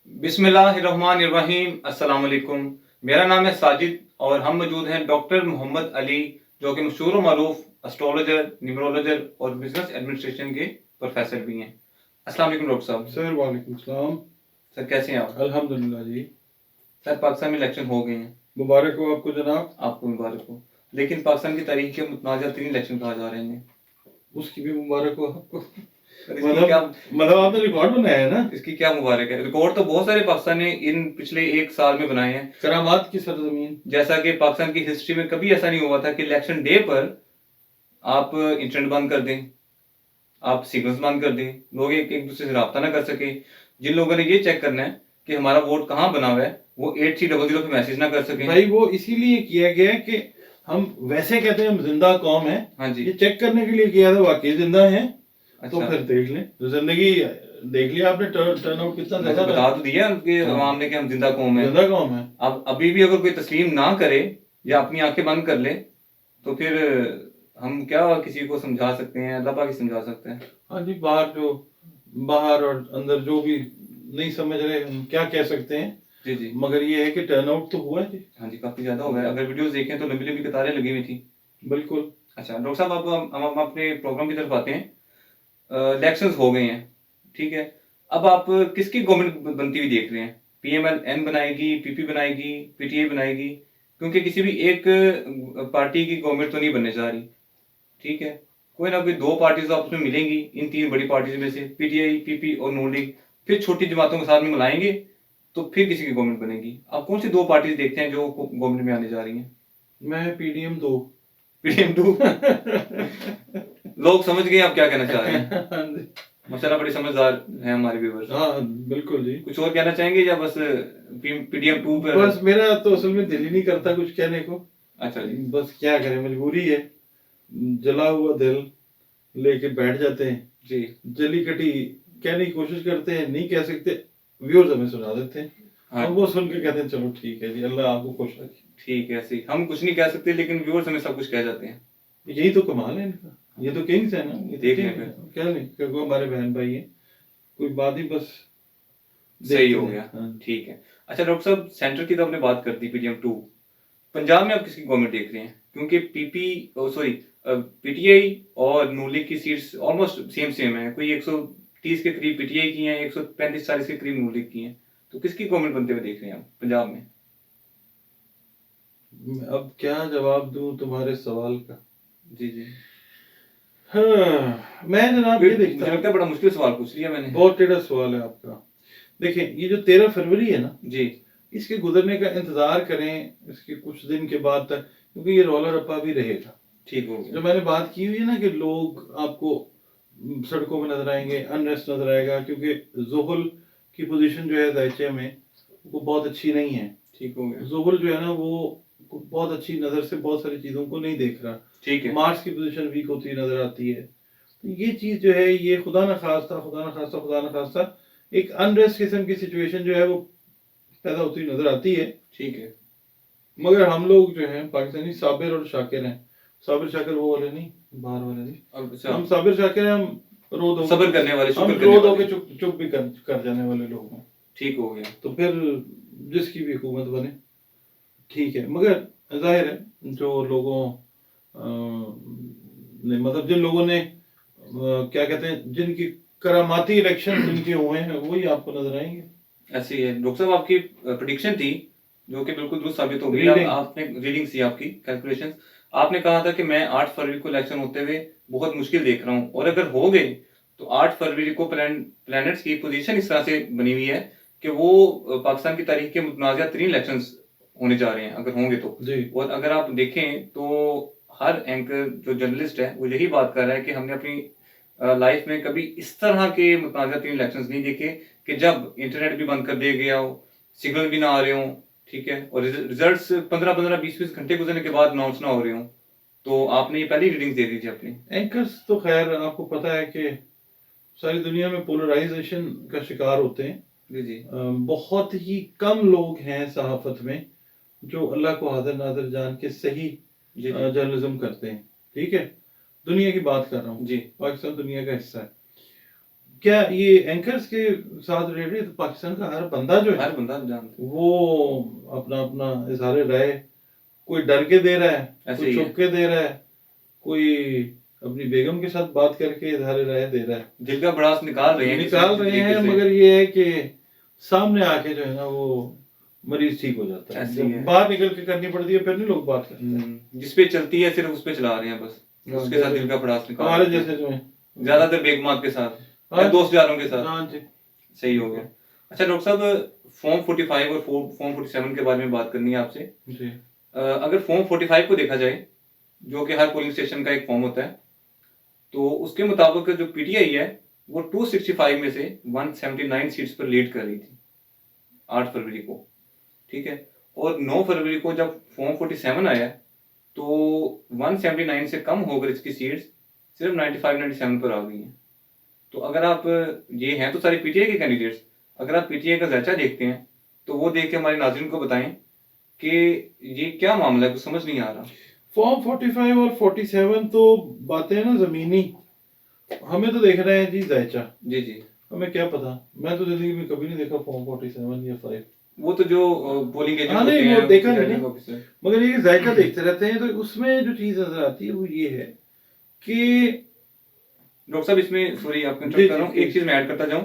बिस्मिल्लाहिर्रहमानिर्रहीम अस्सलाम वालेकुम। मेरा नाम है साजिद और हम मौजूद हैं डॉक्टर मोहम्मद अली, जो कि मशहूर व मारूफ एस्ट्रोलॉजर, न्यूमरोलॉजर और बिजनेस एडमिनिस्ट्रेशन के प्रोफेसर भी हैं। अस्सलाम वालेकुम डॉक्टर साहब। सर वालेकुम सलाम। सर कैसे हैं आप? अल्हम्दुलिल्लाह जी। सर पाकिस्तान में इलेक्शन हो गए हैं। मुबारक हो आपको जनाब। आपको मुबारक हो। लेकिन पाकिस्तान की तारीख के मुतनाज़ा तरीन इलेक्शन कहा जा रहे हैं। उसकी भी मुबारक हो आपको। सर इसकी क्या आपने रिकॉर्ड बनाया है ना। इसकी क्या मुबारक है? रिकॉर्ड तो बहुत सारे पाकिस्तान ने इन पिछले एक साल में बनाए हैं। करामात की सरजमीन। जैसा कि पाकिस्तान की हिस्ट्री में कभी ऐसा नहीं हुआ था कि इलेक्शन डे पर आप इंटरनेट बंद कर दें, आप सिग्नल्स बंद कर दें, लोग एक एक दूसरे से रब्ता ना कर सके। जिन लोगों ने ये चेक करना है कि हमारा वोट कहाँ बना हुआ है, वो 8300 पे मैसेज ना कर सकें। भाई वो इसीलिए किया गया है कि हम वैसे कहते हैं हम जिंदा कौम है। हाँ जी। ये चेक करने के लिए किया था वाकई जिंदा है। अच्छा। तो फिर देख लें, तो जिंदगी देख लिया आपने, टर्नआउट कितना ज्यादा बता तो दिया कि अवाम ने कि हम जिंदा कौम है। जिंदा कौम है। अब अभी भी अगर कोई तस्लीम ना करे या अपनी आंखें बंद कर ले, तो फिर हम क्या किसी को समझा सकते हैं? अल्लाह पाक ही समझा सकते हैं। हाँ जी, बाहर और अंदर जो भी नहीं समझ रहे हम क्या कह सकते हैं। जी जी। मगर ये है कि टर्नआउट तो हुआ है जी। हाँ जी, काफी ज्यादा हुआ है। अगर वीडियोस देखें तो लंबी लंबी कतारें लगी हुई थी। बिल्कुल। अच्छा डॉक्टर साहब, अब हम अपने प्रोग्राम की तरफ आते हैं। इलेक्शंस हो गए हैं, ठीक है। अब आप किसकी गवर्नमेंट बनती हुई देख रहे हैं? पीएमएल-एन बनाएगी, पीपी बनाएगी, पीटीआई बनाएगी? क्योंकि किसी भी एक पार्टी की गवर्नमेंट तो नहीं बनने जा रही, ठीक है। कोई ना कोई दो पार्टीज आपस में मिलेंगी, इन तीन बड़ी पार्टीज में से पीटीआई, पीपी और नून लीग। फिर छोटी जमातों के साथ में मिलाएंगे तो फिर किसी की गवर्नमेंट बनेगी। आप कौन सी दो पार्टीज देखते हैं जो गवर्नमेंट में आने जा रही हैं? मैं पीडीएम 2। पीडीएम 2। लोग समझ गए आप क्या कहना चाह रहे हैं। माशाल्लाह बड़े समझदार हैं हमारे व्यूअर्स। हाँ बिल्कुल जी। कुछ और कहना चाहेंगे या बस पीडीएम 2 पर? बस मेरा तो असल में दिल ही नहीं करता कुछ कहने को। अच्छा जी। बस क्या करें, मजबूरी है। जला हुआ दिल लेके बैठ जाते हैं जी। जली कटी कहने की कोशिश करते हैं, नहीं कह सकते, व्यूअर्स हमें सुना देते हैं। हाँ। और वो सुन के कहते हैं चलो ठीक है जी, अल्लाह आपको खुश रखे। ठीक है, ऐसे ही हम कुछ नहीं कह सकते लेकिन व्यूअर्स हमें सब कुछ कह जाते हैं। यही तो कमाल है इनका, ये तो किंग्स है ना। ये तो देख लें king फिर। है। क्या नहीं, क्योंकि हमारे बहन भाई हैं, कोई बात ही बस सही हो देखते गया। हैं। हाँ। ठीक है। अच्छा डॉक्टर साहब, सेंटर की तो आपने बात कर दी, पीडीएम 2। पंजाब में आप किसकी गवर्नमेंट देख रहे हैं? क्योंकि पीटीआई और नून लीग की सीट्स ऑलमोस्ट सेम सेम है। कोई 130 के करीब पीटीआई की हैं, 135-40 के करीब नून लीग की हैं। तो किसकी गवर्नमेंट बनते हुए देख रहे हैं आप पंजाब में? अब क्या जवाब दूं तुम्हारे सवाल का। जी जी। हाँ, मैं जनाब ये देखता मुझे लगता है बड़ा मुश्किल सवाल पूछ लिया मैंने। बहुत टेढ़ा सवाल है आपका। देखिए, ये जो 13 फरवरी है ना जी, इसके गुजरने का इंतजार करें, इसके कुछ दिन के बाद तक, क्योंकि ये रौला रप्पा भी रहेगा। ठीक हो गया। जो मैंने बात की हुई है ना कि लोग आपको सड़कों में नजर आएंगे, अनरेस्ट नजर आएगा, क्योंकि जोहल की पोजीशन जो है दैचे में वो बहुत अच्छी नहीं है। ठीक हो गया। जोहल जो है ना वो बहुत अच्छी नजर से बहुत सारी चीजों को नहीं देख रहा। ठीक है। मार्स की पोजीशन वीक होती नजर आती है। तो ये चीज जो है ये खुदा न खास्ता एक अनरेस्ट किस्म की सिचुएशन जो है वो पैदा होती नजर आती है। ठीक है। मगर हम लोग जो हैं पाकिस्तानी साबिर और शाकिर हैं। साबिर शाकिर वो वाले नहीं, बाहर वाले नहीं। अच्छा, हम साबिर शाकिर हैं, हम रो दो सब्र करने वाले, हम शुक्र रो करने दो के वाले। चुप भी कर जाने वाले लोग हैं। ठीक हो गया। तो फिर जिसकी भी हुकूमत बने ठीक है। मगर जाहिर है जो लोगों ने मतलब जिन लोगों ने क्या कहते हैं जिनकी करामाती इलेक्शन जिनके हुए हैं वही आपको नजर आएंगे। ऐसे ही है डॉक्टर साहब, आपकी प्रेडिक्शन थी जो कि बिल्कुल दुरुस्त साबित हो गई। आपने रीडिंग्स थी आपकी, कैलकुलेशंस। आपने कहा था कि मैं 8 फरवरी को इलेक्शन होते हुए बहुत मुश्किल देख रहा हूँ, और अगर हो गए तो 8 फरवरी को प्लैनेट्स की पोजीशन इस तरह से बनी हुई है कि वो पाकिस्तान की तारीख के मुतनाज़ा तरीन इलेक्शंस होने जा रहे हैं अगर होंगे तो। और अगर आप देखें तो हर एंकर जो जर्नलिस्ट है वो यही बात कर रहा है कि हमने अपनी लाइफ में कभी इस तरह के मुतनाज़ा तरीन इलेक्शंस नहीं देखे कि जब इंटरनेट भी बंद कर दिया गया हो, सिग्नल भी ना आ रहे हों, ठीक है, और रिजल्ट्स 15-15 20-20 घंटे गुजरने के बाद अनाउंस ना हो रहे हों। तो आपने ये पहली रीडिंग्स दे दी थी अपनी। एंकर्स तो खैर आपको पता है कि सारी दुनिया में पोलराइजेशन का शिकार होते हैं। जी जी। बहुत ही कम लोग हैं सहाफत में जो अल्लाह को हाजिर नाजिर जान के सही जर्नलिज्म करते हैं। ठीक है, दुनिया की बात कर रहा हूँ जी। पाकिस्तान दुनिया का हिस्सा है। क्या ये एंकर्स के साथ रिलेटेड तो पाकिस्तान का हर बंदा जो है हर बंदा जानता वो अपना अपना इजहार राय कोई डर के दे रहा है, ऐसे कोई ही है। छुप के दे रहा है, कोई अपनी बेगम के साथ बात करके इजहार राय दे रहा है, दिल का भड़ास निकाल रहे हैं निकाल किसी रहे तरीके हैं, से। मगर ये है कि सामने आके जो है ना वो मरीज ठीक हो जाता है। ऐसे ही जब है। बाहर निकल के करनी पड़ती है फिर नहीं लोग बात करते हैं। जिस पे चलती है सिर्फ उस पे चला रहे हैं बस, उसके साथ दिल का भड़ास निकाल हमारे रहे हैं। जैसे जो है ज्यादातर बेगमात के साथ हाँ या दोस्त यारों के साथ। हाँ जी। सही हो गया। अच्छा डॉक्टर साहब, फॉर्म 45 और फॉर्म 47 के बारे में बात करनी है आपसे। जी अगर फॉर्म 45 को देखा जाए, जो कि हर पोलिंग स्टेशन का एक फॉर्म होता है, तो उसके मुताबिक जो पीटीआई है वो 265 में से 179 सीट्स पर लीड कर रही थी 8 फरवरी को, ठीक है। और 9 फरवरी को जब फॉर्म 47 आया तो 179 से कम होकर इसकी सीट्स सिर्फ 95-97 पर आ गई हैं। तो अगर आप, ये हैं तो सारे पीटीआई के कैंडिडेट्स, अगर आप पीटीआई का ज़ायचा देखते हैं तो वो देख के हमारे नाज़रीन को बताएं कि ये क्या मामला है, कुछ समझ नहीं आ रहा। फॉर्म 45 और 47 तो बातें हैं ना जमीनी, हमें तो देख रहे हैं जी जायचा। जी जी। हमें क्या पता, मैं तो जिंदगी में कभी नहीं देखा फॉर्म 47 या 5। वो तो जो पोलिंग एजेंट हाँ होते नहीं हैं, वो देखा नहीं रिटर्निंग ना, ऑफिसर। मगर ये जायका देखते रहते हैं तो उसमें जो चीज नजर आती है वो ये है कि डॉक्टर साहब इसमें, सॉरी आपको जी, इंटरप्ट कर रहा हूँ, जी, एक चीज मैं ऐड करता जाऊँ।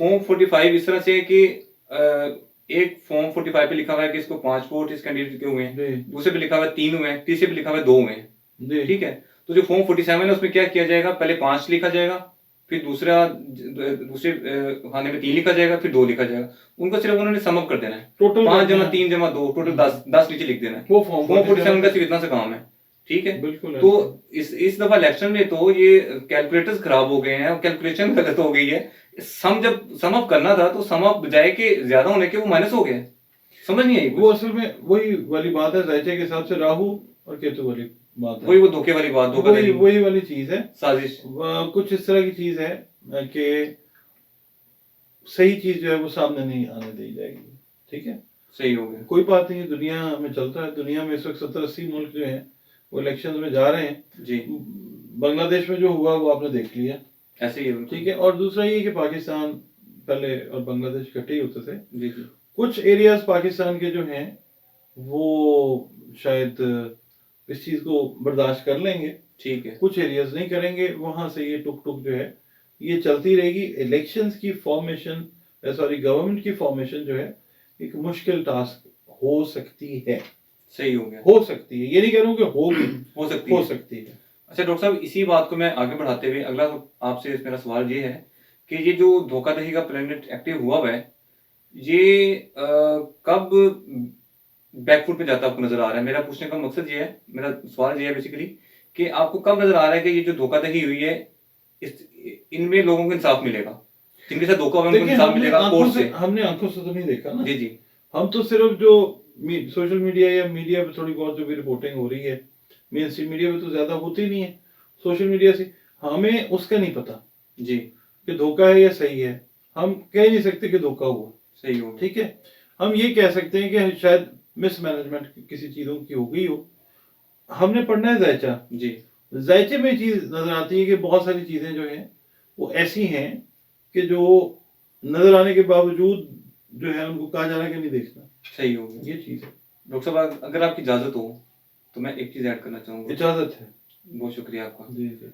फॉर्म 45 इस तरह से है कि एक फॉर्म 45 पे लिखा हुआ है कि इसको 5 वोट इस कैंडिडेट के हुए हैं, जी दूसरे पे लिखा हुआ है 3 हुए हैं, तीसरे पे लिखा हुआ है 2 हुए हैं, जी ठीक है। तो जो फॉर्म 47 है उसमें क्या किया जाएगा, पहले 5 लिखा जाएगा, फिर दूसरे खाने में 3 लिखा जाएगा, फिर 2 लिखा जाएगा। उनको सिर्फ उन्होंने सम अप कर देना है, टोटल 5 जमा 3 जमा 2 टोटल 10 नीचे लिख देना है। वो फॉर्म फॉर्म 47 का सिर्फ इतना सा काम है, ठीक है। बिल्कुल तो इस दफा इलेक्शन में तो ये कैलकुलेटर्स खराब हो गए हैं और कैलकुलेशन गलत हो गई है। जब सम अप करना था तो सम अप बजाय के ज्यादा होने के वो माइनस हो गया, समझ नहीं आई। वो असल में वही वाली बात है, जायचे के हिसाब से राहु और केतु वाली बात है, वही वो धोखे वाली बात, वही वही वाली चीज है, साजिश। कुछ इस तरह की चीज है कि सही चीज जो है वो सामने नहीं आने दी जाएगी, ठीक है। सही हो गया। कोई बात नहीं, दुनिया में चलता है, दुनिया में इस वक्त 70-80 मुल्क जो हैं वो इलेक्शन में जा रहे हैं जी। बांग्लादेश में जो हुआ वो आपने देख लिया, ऐसे ही है, ठीक है। और दूसरा ये कि पाकिस्तान पहले और बांग्लादेश इकट्ठे ही होते थे। जी जी। कुछ एरियाज पाकिस्तान के जो हैं वो शायद इस चीज को बर्दाश्त कर लेंगे, ठीक है। कुछ एरियाज नहीं करेंगे, वहां से ये टुक टुक जो है ये चलती रहेगी। इलेक्शंस की फॉर्मेशन, सॉरी गवर्नमेंट की फॉर्मेशन जो है एक मुश्किल टास्क हो सकती है। सही हो गया। हो सकती है, ये नहीं कह रहा हूँ कि होगी, हो सकती हो है। सकती है। अच्छा डॉक्टर साहब, इसी बात को मैं आगे बढ़ाते हुए अगला आपसे मेरा सवाल ये है कि ये जो धोखाधड़ी का प्लेनेट एक्टिव हुआ हुआ है, ये कब बैकफुट पे जाता आपको नजर आ रहा है? मेरा पूछने का मकसद ये है, मेरा सवाल ये है बेसिकली कि आपको कब नजर आ रहा है कि ये जो धोखाधड़ी हुई है इनमें लोगों को इंसाफ मिलेगा, जिनके साथ धोखा हुआ है उनको इंसाफ मिलेगा कोर्ट से? हमने आंखों से तो नहीं देखा ना जी जी। हम तो सिर्फ जो सोशल मीडिया या मीडिया पे थोड़ी बहुत जो भी रिपोर्टिंग हो रही है, मेन स्ट्रीम मीडिया पे तो ज्यादा होती नहीं है, सोशल मीडिया से हमें उसका नहीं पता जी कि धोखा है या सही है। हम कह नहीं सकते कि धोखा हुआ, सही हो, ठीक है। हम ये कह सकते हैं कि शायद मिसमैनेजमेंट किसी चीजों की हो गई हो। हमने पढ़ना है जायचा, जी। जायचे में चीज नजर आती है कि बहुत सारी चीजें जो हैं वो ऐसी हैं कि जो नजर आने के बावजूद जो है उनको कहा जा रहा है कि नहीं देखना। सही हो गया। ये चीज है। डॉक्टर साहब अगर आपकी इजाजत हो तो मैं एक चीज ऐड करना चाहूंगा। इजाजत है। बहुत शुक्रिया आपका। जी जी।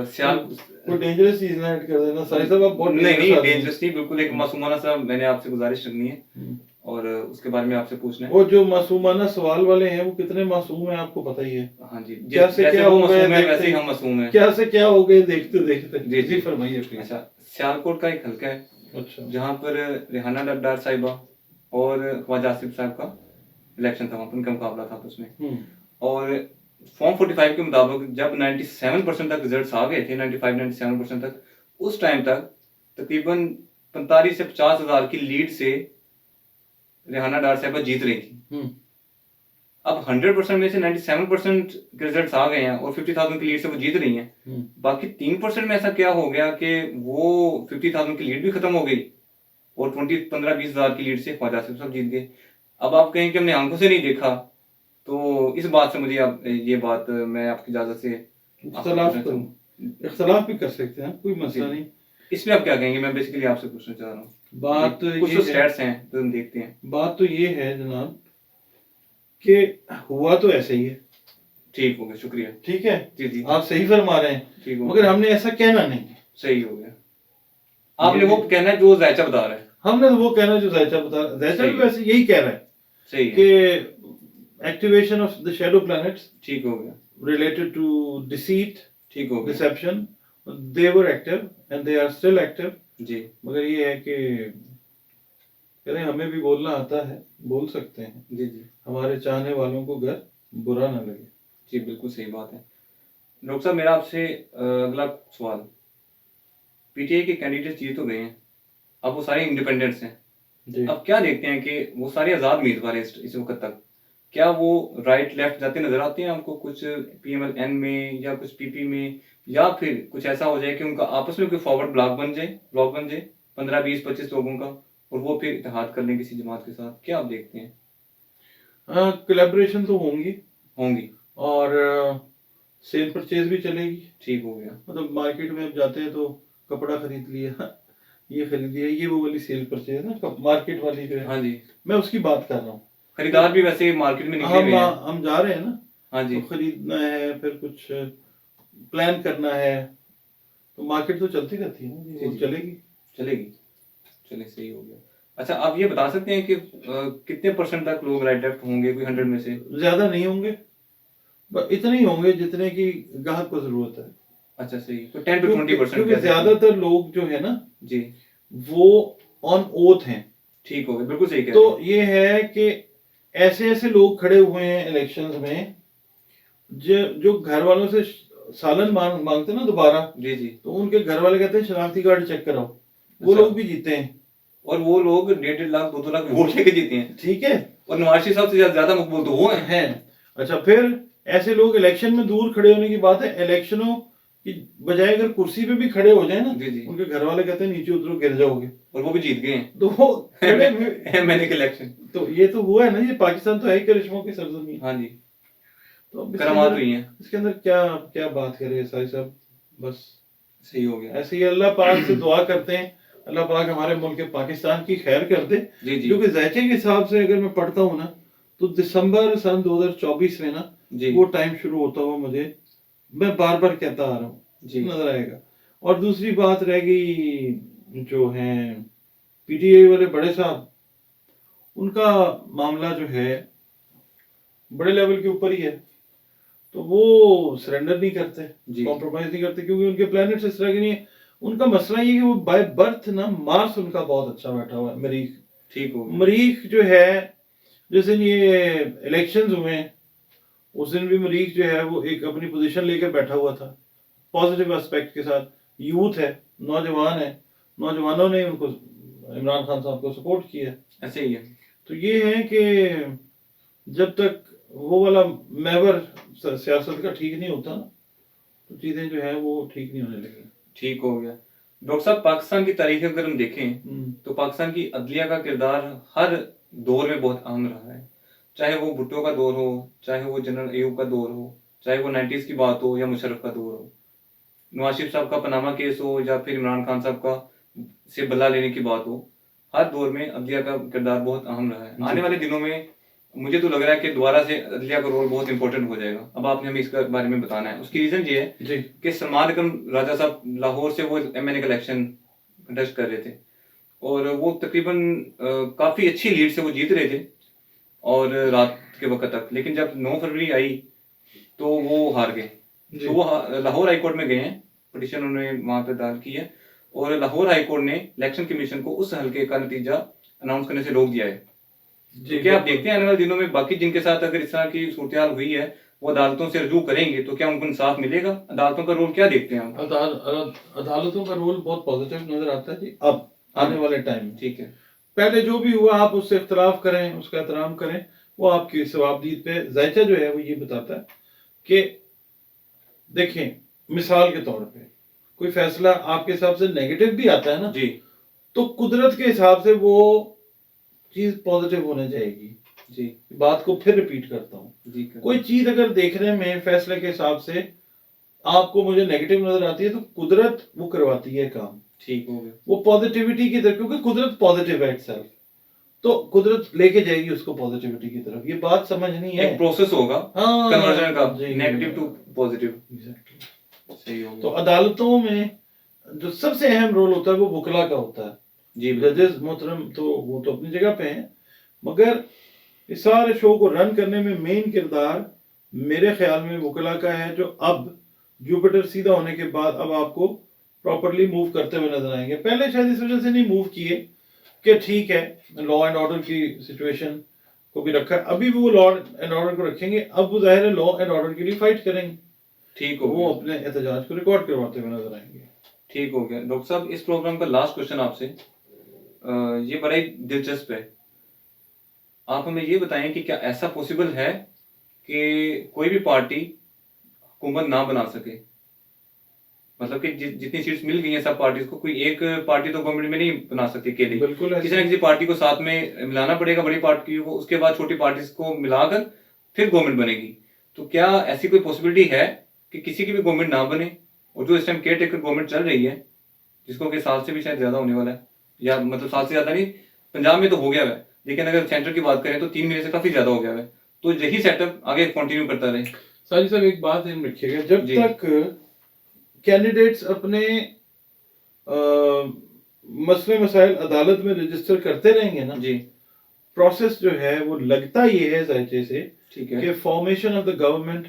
सियाल कोई डेंजरस चीज ना ऐड कर देना साहिल साहब, आप बहुत नहीं नहीं dangerous आदमी हैं। डेंजरस नहीं, बिल्कुल एक मासूमाना सा मैंने आपसे गुजारिश करनी है हम्म। और उसके बारे में आपसे पूछना है। वो जो मासूमाना सवाल वाले हैं वो कितने मासूम हैं आपको पता ही है। हाँ जी, क्या से जैसे क्या वो हो गए मासूम है देखते वैसे ही ही। हम मासूम हैं। क्या से क्या हो गए देखते देखते। जी, जी। फरमाइए प्लीज। अच्छा, सियालकोट का एक हल्का है अच्छा जहाँ पर रेहाना डड्डार साहिबा और ख्वाजा आसिफ साहब का इलेक्शन था, वहाँ पर उनका मुकाबला था आपस में। और फॉर्म 45 के मुताबिक जब 97% तक रिजल्ट्स आ गए थे, 95-97% तक, उस टाइम तक तकरीबन 45 से 50 हजार की लीड से रेहाना डार साहिबा जीत रही थी। अब 100% में से 97% के रिजल्ट्स आ गए हैं और 50,000 की लीड से वो जीत रही हैं। बाकी 3% में ऐसा क्या हो गया कि वो 50,000 की लीड भी खत्म हो गई और 15-20 हजार की लीड से ख्वाजा आसिफ साहब जीत गए। अब आप कहें कि हमने आंखों से नहीं देखा, तो इस बात से मुझे आप ये बात मैं आपकी इजाजत से इख्तलाफ भी कर सकते हैं, कोई मसला नहीं। इसमें आप क्या कहेंगे? मैं बेसिकली आपसे पूछना चाह रहा हूँ। बात कुछ ये तो है, स्टैट्स हैं तो हम देखते हैं। बात तो ये है जनाब कि हुआ तो ऐसे ही है, ठीक हो गया, शुक्रिया। ठीक है, जी जी, आप सही फरमा रहे हैं, ठीक हो मगर गया, हमने ऐसा कहना नहीं है। सही हो गया। आपने वो कहना है जो जायचा बता रहा है। हमने तो वो कहना जो जायचा बता, जायचा सही भी है। वैसे यही कह रहा है सही है, कि activation of the shadow planets ठीक हो गया, related to deceit, ठीक हो गया। deception, they were active and they are still active। जी मगर ये है कि कहते हैं हमें भी बोलना आता है, बोल सकते हैं, जी जी हमारे चाहने वालों को अगर बुरा ना लगे। जी, बिल्कुल सही बात है। डॉक्टर साहब, मेरा आपसे अगला सवाल, पीटीआई के कैंडिडेट जीत तो गए हैं, अब वो सारे इंडिपेंडेंट्स हैं। जी अब क्या देखते हैं कि वो सारे आज़ाद उम्मीदवार हैं इस वक्त तक, क्या वो राइट लेफ्ट जाते नजर आते हैं आपको, कुछ पीएमएल-एन में या कुछ पीपी में, या फिर कुछ ऐसा हो जाए कि उनका आपस में कोई फॉरवर्ड ब्लॉक बन जाए 15 20 25 लोगों का, और वो फिर इत्तेहाद कर लें किसी जमात के साथ? क्या आप देखते हैं? कोलैबोरेशन तो होंगी होंगी, और सेल परचेज भी चलेगी। ठीक हो गया, मतलब मार्केट में अब जाते हैं तो कपड़ा खरीद लिया, ये खरीद लिया, ये वो वाली सेल परचेज ना, मार्केट वाली जो है, हाँ जी। मैं उसकी बात कर रहा हूँ। खरीदार भी वैसे मार्केट में निकले हुए हैं। हम जा रहे हैं ना, हाँ जी, तो खरीदना है, फिर कुछ प्लान करना है, तो मार्केट तो चलती रहती है ना जी, जी, वो जी। चलेगी। चलेगी, चले, सही हो गया। अच्छा, आप ये बता सकते हैं कि कितने परसेंट तक लोग राइट लेफ्ट होंगे, कोई 100 में से? ज्यादा नहीं होंगे, इतने ही होंगे जितने की ग्राहक को जरूरत है। अच्छा, सही, तो 10 to 20% क्योंकि कह सकते हैं। ज्यादातर लोग जो है ना जी, वो ऑन ओथ हैं। ठीक हो गया, बिल्कुल सही कह तो रहे हैं। ये है कि ऐसे ऐसे लोग खड़े हुए हैं इलेक्शंस में जो घर वालों से सालन मांगते हैं ना दोबारा, जी जी, तो उनके घर वाले कहते हैं शनाख्ती कार्ड चेक कराओ, वो अच्छा। लोग भी जीते हैं। और वो लोग 1.5 लाख 2 लाख वोट लेके जीते हैं, ठीक है, और नवाज शरीफ साहब से ज्यादा मकबूल तो वो हैं। अच्छा, फिर ऐसे लोग इलेक्शन में दूर खड़े होने की बात है, इलेक्शनों की बजाय अगर कुर्सी पे भी खड़े हो जाए ना, जी जी, उनके घर वाले कहते हैं नीचे उतरो गिर जाओगे, और वो भी जीत गए हैं तो वो खड़े हुए। मैंने के इलेक्शन। तो ये तो हुआ है ना, ये पाकिस्तान तो है ही करिश्मों की सरजमीन। हाँ जी, तो अब करामात हुई हैं। इसके अंदर क्या क्या बात करें साहिब साहब, बस सही हो गया, ऐसे ही अल्लाह पाक से दुआ करते हैं, अल्लाह पाक हमारे मुल्क पाकिस्तान की खैर कर दे। जी जी क्योंकि जायचे के हिसाब से अगर मैं पढ़ता हूँ ना, तो दिसंबर सन 2024 में ना जी वो टाइम शुरू होता हुआ मुझे, मैं बार बार कहता आ रहा हूँ, जी, नजर आएगा। और दूसरी बात रह गई जो है पीटीआई वाले बड़े साहब, उनका मामला जो है बड़े लेवल के ऊपर ही है, तो वो सरेंडर नहीं करते, जी, कॉम्प्रोमाइज नहीं करते, क्योंकि उनके प्लैनेट्स इस तरह के नहीं है। उनका मसला ये है कि वो बाय बर्थ ना मार्स उनका बहुत अच्छा बैठा हुआ है, मरीख। ठीक हो गया, मरीख जो है, जिस दिन ये इलेक्शंस हुए हैं उस दिन भी मरीख जो है वो एक अपनी पोजीशन लेकर बैठा हुआ था, पॉजिटिव एस्पेक्ट के साथ। यूथ है, नौजवान है, नौजवानों ने उनको, इमरान खान साहब को सपोर्ट किया। ऐसे ही है। तो ये है कि जब तक वो वाला महवर सियासत का ठीक नहीं होता ना, तो चीजें जो है वो ठीक नहीं होने लगी। ठीक हो गया। डॉक्टर साहब, पाकिस्तान की तारीख अगर हम देखें तो पाकिस्तान की अदलिया का किरदार हर दौर में बहुत अहम रहा है, चाहे वो भुट्टो का दौर हो, चाहे वो जनरल अयूब का दौर हो, चाहे वो 90s की बात हो या मुशर्रफ का दौर हो, नवाज शरीफ साहब का पनामा केस हो या फिर इमरान खान साहब का से बदला लेने की बात हो, हर दौर में अदलिया का किरदार बहुत अहम रहा है। आने वाले दिनों में मुझे तो लग रहा है कि दोबारा से अदलिया का रोल बहुत इंपॉर्टेंट हो जाएगा। अब आपने हमें इसके बारे में बताना है। उसकी रीजन ये है जी कि सलमान अकरम राजा साहब लाहौर से वो एमएनए का इलेक्शन कंटेस्ट कर रहे थे, और वो तकरीबन काफी अच्छी लीड से वो जीत रहे थे और रात के वक्त तक, लेकिन जब 9 फरवरी आई तो वो हार गए। जी तो वो लाहौर हाई कोर्ट में गए हैं, पिटीशन उन्होंने वहां पे दायर की है, और लाहौर हाई कोर्ट ने इलेक्शन कमीशन को उस हल्के का नतीजा अनाउंस करने से रोक दिया है। जी तो क्या आप देखते हैं आने वाले दिनों में बाकी जिनके साथ अगर इस तरह की सूरत हुई है वो अदालतों से रजू करेंगे तो क्या उनको इंसाफ मिलेगा? अदालतों का रोल क्या देखते हैं आप? अदालतों का रोल बहुत पॉजिटिव नजर आता है जी अब आने वाले टाइम में। ठीक है, पहले जो भी हुआ आप उससे इख्तलाफ करें, उसका एहतराम करें, वो आपकी सवाबदीद पे। जायचा जो है वो ये बताता है कि देखें, मिसाल के तौर पे कोई फैसला आपके हिसाब से नेगेटिव भी आता है ना, जी तो कुदरत के हिसाब से वो चीज पॉजिटिव होने जाएगी। जी बात को फिर रिपीट करता हूँ, जी, कोई चीज अगर देखने में फैसले के हिसाब से आपको मुझे नेगेटिव नजर आती है, तो कुदरत वो करवाती है काम। ठीक हो गया। वो पॉजिटिविटी की तरफ, क्योंकि कुदरत पॉजिटिव है इटसेल्फ, तो कुदरत लेके जाएगी उसको पॉजिटिविटी की तरफ। ये बात समझनी है। एक प्रोसेस होगा हाँ, कन्वर्जन का, जी, नेगेटिव टू पॉजिटिव। एग्जैक्टली। सही हो तो गया। अदालतों में जो सबसे अहम रोल होता है वो वकला का होता है। जी बिल्कुल। जजेस मोहतरम तो वो तो अपनी जगह पे हैं, मगर इस सारे शो को रन करने में मेन किरदार मेरे ख्याल में वकला का है, जो अब जुपिटर सीधा होने के बाद अब आपको प्रॉपरली मूव करते हुए नजर आएंगे। पहले शायद इस वजह से नहीं मूव किए कि ठीक है लॉ एंड ऑर्डर की सिचुएशन को भी रखा है, अभी भी वो लॉ एंड ऑर्डर को रखेंगे, अब वो जाहिर है लॉ एंड ऑर्डर के लिए फाइट करेंगे। ठीक तो हो वो गया। अपने एहतजाज को रिकॉर्ड करवाते हुए नजर आएंगे। ठीक हो गया। डॉक्टर साहब, इस प्रोग्राम का लास्ट क्वेश्चन आपसे, ये बड़ा ही दिलचस्प है। आप हमें ये बताएं कि क्या ऐसा पॉसिबल है कि कोई भी पार्टी हुकूमत ना बना सके? मतलब कि जितनी सीट्स मिल गई हैं सब पार्टीज को, कोई एक पार्टी तो गवर्नमेंट में नहीं बना सकती अकेले। बिल्कुल किसी ना किसी पार्टी को साथ में मिलाना पड़ेगा, बड़ी पार्टी को, उसके बाद छोटी पार्टीज को मिलाकर फिर गवर्नमेंट बनेगी। तो क्या ऐसी कोई पॉसिबिलिटी है कि किसी की भी गवर्नमेंट ना बने, और जो इस टाइम केयर टेकर गवर्नमेंट चल रही है, जिसको कि साल से भी शायद ज्यादा होने वाला है, या मतलब साल से ज्यादा नहीं, पंजाब में तो हो गया है, लेकिन अगर सेंटर की बात करें तो 3 महीने से काफी ज्यादा हो गया है, तो यही सेटअप आगे कंटिन्यू करता रहे। साजिद साहब एक बात ध्यान रखिएगा, जब जी। तक कैंडिडेट्स अपने मसले मसाइल अदालत में रजिस्टर करते रहेंगे ना जी प्रोसेस जो है वो लगता ये है जायचे से ठीक है। कि फॉर्मेशन ऑफ द गवर्नमेंट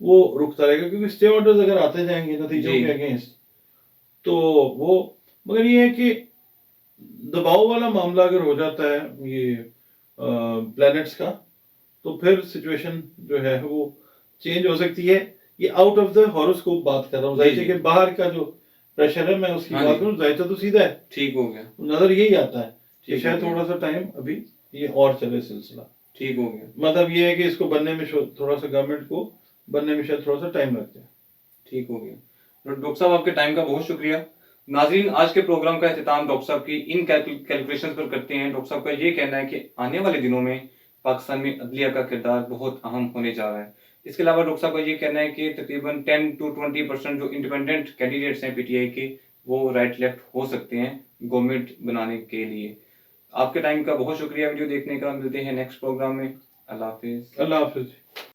वो रुकता रहेगा, क्योंकि स्टे ऑर्डर्स अगर आते जाएंगे नतीजों जी। के अगेंस्ट तो वो, मगर ये है कि दबाव वाला मामला अगर हो जाता है ये प्लैनेट्स का, तो फिर सिचुएशन जो है वो चेंज हो सकती है। ये आउट ऑफ द हॉरोस्कोप बात कर रहा हूँ, जी, जायचे जी। के बाहर का जो प्रेशर है मैं उसकी हाँ बात जी। करूँ, जायचा तो सीधा है, ठीक हो गया। नजर यही आता है कि ठीक शायद हो गया। थोड़ा सा टाइम अभी ये और चले सिलसिला। ठीक हो गया। मतलब ये है कि इसको बनने में थोड़ा सा गवर्नमेंट को बनने में शायद थोड़ा सा टाइम लगता है। ठीक हो गया। तो डॉक्टर साहब आपके टाइम का बहुत शुक्रिया। नाज़रीन, आज के प्रोग्राम का इख्तिताम डॉक्टर साहब की इन कैलकुलेशंस पर करते हैं। डॉक्टर साहब का ये कहना है कि आने वाले दिनों में पाकिस्तान में अदलिया का किरदार बहुत अहम होने जा रहा है। इसके अलावा डॉक्टर साहब का ये कहना है कि तकरीबन 10 to 20% जो इंडिपेंडेंट कैंडिडेट्स हैं पीटीआई के, वो राइट लेफ्ट हो सकते हैं गवर्नमेंट बनाने के लिए। आपके टाइम का बहुत शुक्रिया वीडियो देखने का। मिलते हैं नेक्स्ट प्रोग्राम में। अल्लाह हाफिज़। अल्लाह हाफिज।